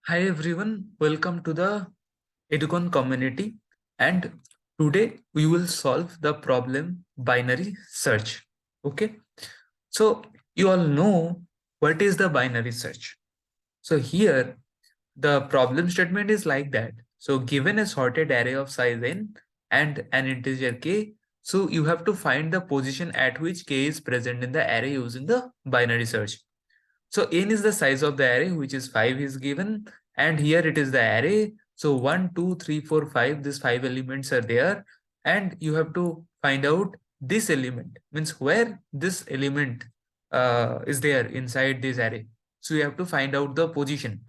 Hi everyone, welcome to the Educon community, and today we will solve the problem binary search. Okay, so you all know what is the binary search. So here the problem statement is like that. So given a sorted array of size n and an integer k, so you have to find the position at which k is present in the array using the binary search. So n is the size of the array, which is 5 is given, and here it is the array. So 1, 2, 3, 4, 5, these 5 elements are there, and you have to find out this element, means where this element is there inside this array. So you have to find out the position.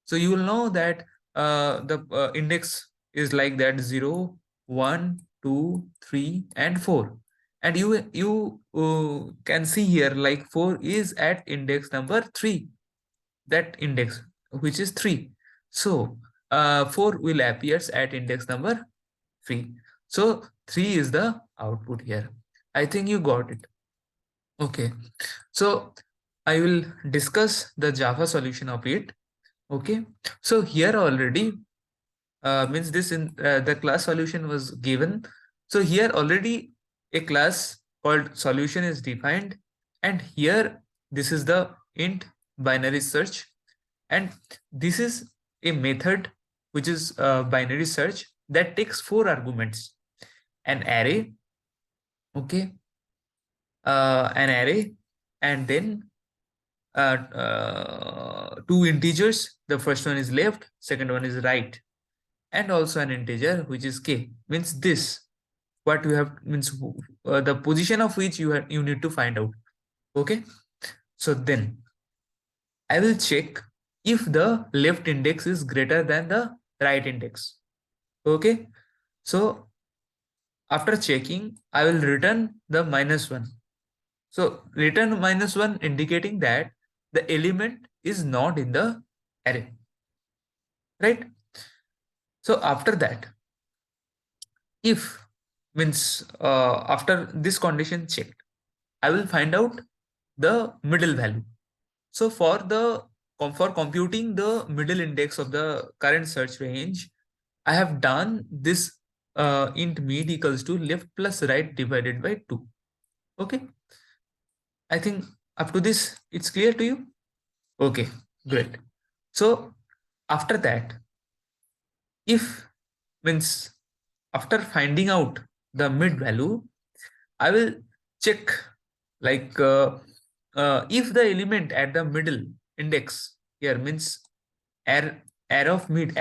So you will know that the index is like that 0, 1, 2, 3, and 4. And you can see here like 4 is at index number 3, that index which is 3. So 4 will appears at index number 3. So 3 is the output here. I think you got it. Okay, so I will discuss the Java solution of it. Okay, so here already means this in the class solution was given. So here already a class called solution is defined, and here this is the int binary search, and this is a method which is binary search that takes 4 arguments: an array, okay, an array, and then 2 integers. The first one is left, second one is right, and also an integer which is k. Means this what you have, means the position of which you need to find out. Okay, so then I will check if the left index is greater than the right index. Okay, so after checking I will return the -1. So return -1 indicating that the element is not in the array, right? So after that, if means after this condition checked, I will find out the middle value. So for computing the middle index of the current search range, I have done this int mid equals to left plus right divided by 2. Okay, I think up to this it's clear to you. Okay, great. So after that, if means after finding out the mid value, I will check like if the element at the middle index here means array of mid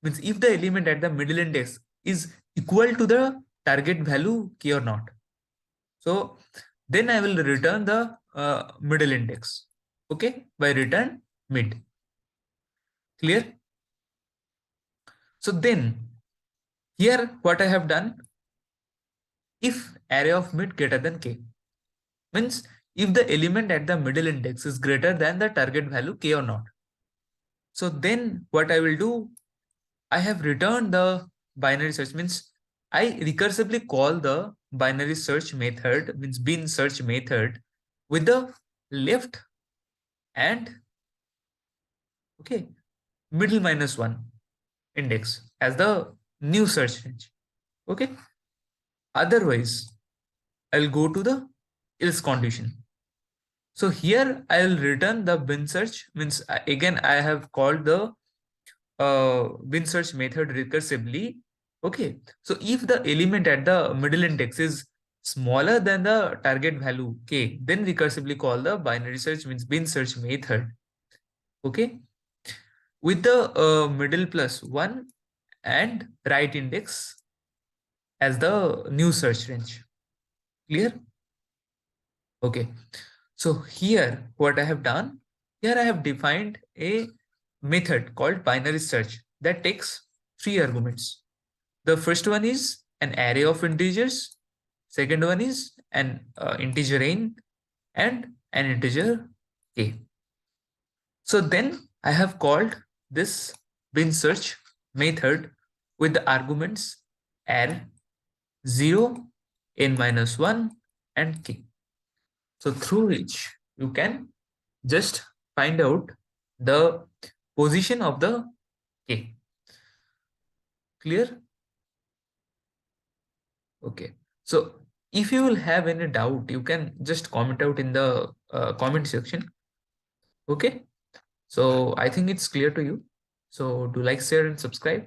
means if the element at the middle index is equal to the target value k or not. So then I will return the middle index. Okay, by return mid. Clear? So then here what I have done, if array of mid greater than k, means if the element at the middle index is greater than the target value k or not. So then what I will do, I have returned the binary search, means I recursively call the binary search method, means bin search method, with the left and okay middle -1 index as the new search range. Okay, otherwise I'll go to the else condition. So here I will return the bin search, means again I have called the bin search method recursively. Okay, so if the element at the middle index is smaller than the target value k, then recursively call the binary search, means bin search method. Okay, with the middle plus 1 and right index as the new search range. Clear? Okay, so here what I have done, here I have defined a method called binary search that takes 3 arguments. The first one is an array of integers, second one is an integer n, and an integer k. So then I have called this bin search method with the arguments r, 0, n-1, and k. So through which you can just find out the position of the K. Clear? Okay. So if you will have any doubt, you can just comment out in the comment section. Okay. So I think it's clear to you. So do like, share, and subscribe.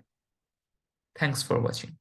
Thanks for watching.